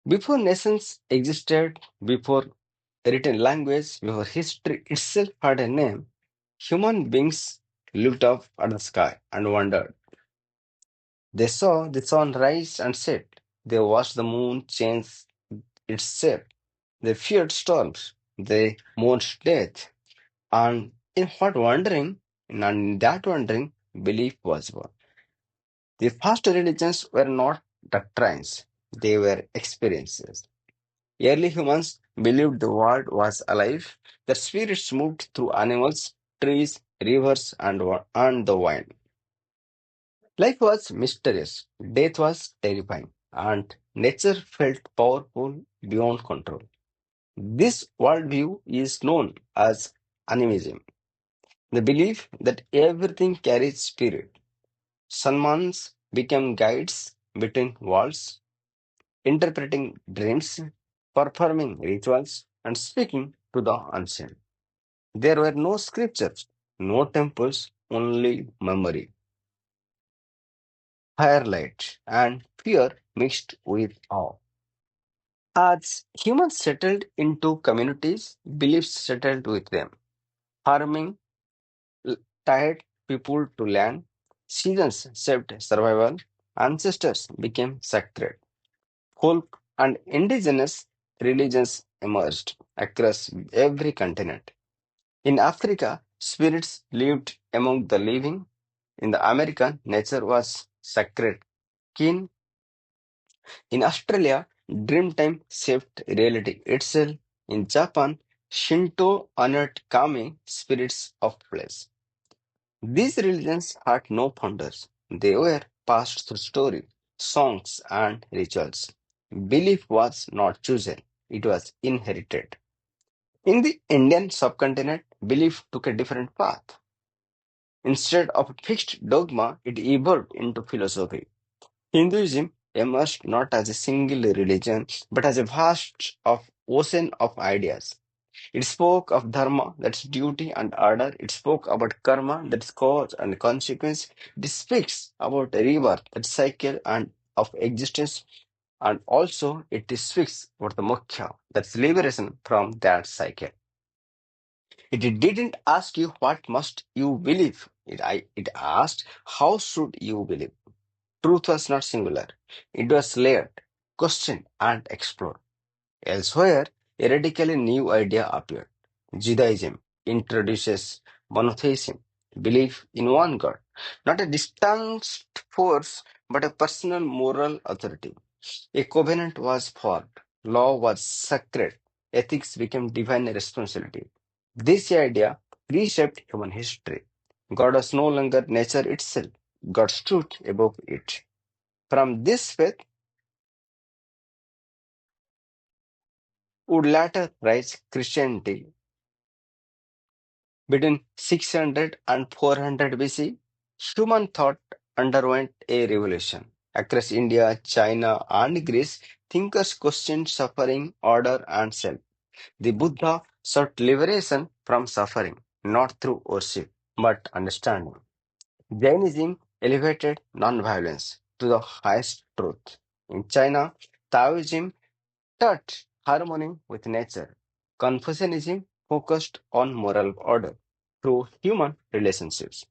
Before nations existed, before written language, before history itself had a name, human beings looked up at the sky and wondered. They saw the sun rise and set. They watched the moon change its shape. They feared storms. They mourned death. And in what wondering, and in that wondering, belief was born. The first religions were not doctrines, they were experiences. Early humans believed the world was alive, that spirits moved through animals, trees, rivers, and the wind. Life was mysterious, death was terrifying, and nature felt powerful beyond control. This worldview is known as animism, the belief that everything carries spirit. Shamans became guides between worlds, interpreting dreams, performing rituals, and speaking to the unseen. There were no scriptures, no temples, only memory, firelight, and fear mixed with awe. As humans settled into communities, beliefs settled with them. Farming l- tied people to land, seasons shaped survival, ancestors became sacred. Folk and indigenous religions emerged across every continent. In Africa, spirits lived among the living. In the America, nature was sacred. Kin in Australia, Dreamtime shaped reality itself. In Japan, Shinto honored kami, spirits of place. These religions had no founders. They were passed through story, songs, and rituals. Belief was not chosen, it was inherited. In the Indian subcontinent, belief took a different path. Instead of a fixed dogma, it evolved into philosophy. Hinduism emerged not as a single religion, but as a vast ocean of ideas. It spoke of dharma, that's duty and order. It spoke about karma, that's cause and consequence. It speaks about rebirth, that cycle and of existence, and also it speaks about the moksha, that's liberation from that cycle. It didn't ask you what must you believe. It asked how should you believe. Truth was not singular. It was layered, questioned, and explored. Elsewhere, a radically new idea appeared. Judaism introduces monotheism, belief in one God, not a distant force, but a personal moral authority. A covenant was formed, law was sacred, ethics became divine responsibility. This idea reshaped human history. God was no longer nature itself, God stood above it. From this faith would later rise Christianity. Between 600 and 400 BC, human thought underwent a revolution. Across India, China, and Greece, thinkers questioned suffering, order, and self. The Buddha sought liberation from suffering, not through worship, but understanding. Jainism elevated nonviolence to the highest truth. In China, Taoism taught harmony with nature. Confucianism focused on moral order through human relationships.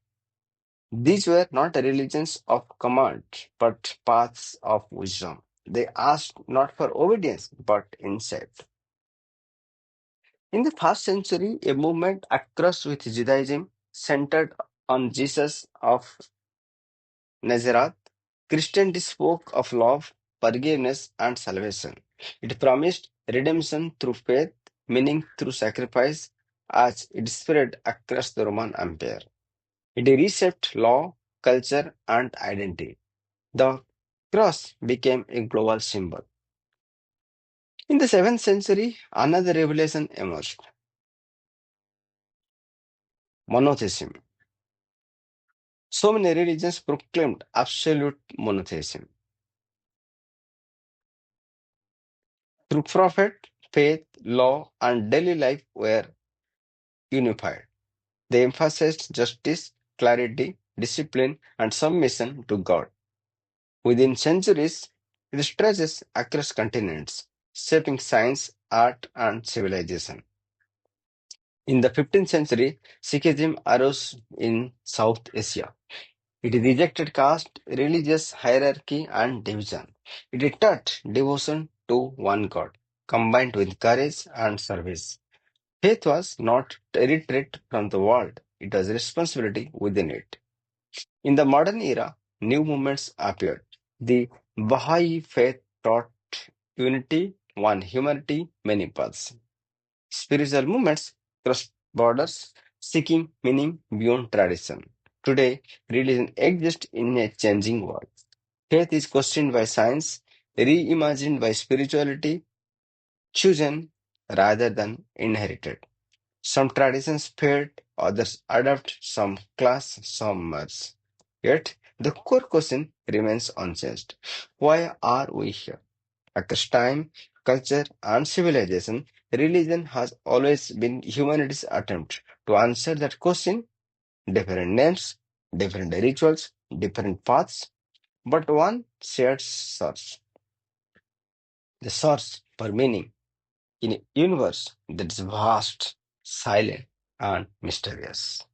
These were not religions of command, but paths of wisdom. They asked not for obedience, but insight. In the first century, a movement across with Judaism centered on Jesus of Nazareth. Christianity spoke of love, forgiveness, and salvation. It promised redemption through faith, meaning through sacrifice, as it spread across the Roman Empire. It reshaped law, culture, and identity. The cross became a global symbol. In the 7th century, another revelation emerged monotheism. So many religions proclaimed absolute monotheism. Through prophet, faith, law, and daily life were unified. They emphasized justice, clarity, discipline, and submission to God. Within centuries, It stretches across continents, shaping science, art, and civilization. In the 15th century, Sikhism arose in South Asia. It rejected caste, religious hierarchy, and division. It taught devotion to one God, combined with courage and service. Faith was not a retreat from the world, it was responsibility within it. In the modern era, new movements appeared. The Bahá'í Faith taught unity, one humanity, many paths. Spiritual movements crossed borders, seeking meaning beyond tradition. Today, religion exists in a changing world. Faith is questioned by science, reimagined by spirituality, chosen rather than inherited. Some traditions fade, others adapt, some clash, some merge. Yet, the core question remains unchanged. Why are we here? Across time, culture, and civilization, religion has always been humanity's attempt to answer that question. Different names, different rituals, different paths, but one shared source. The source for meaning in a universe that is vast, silent, and mysterious.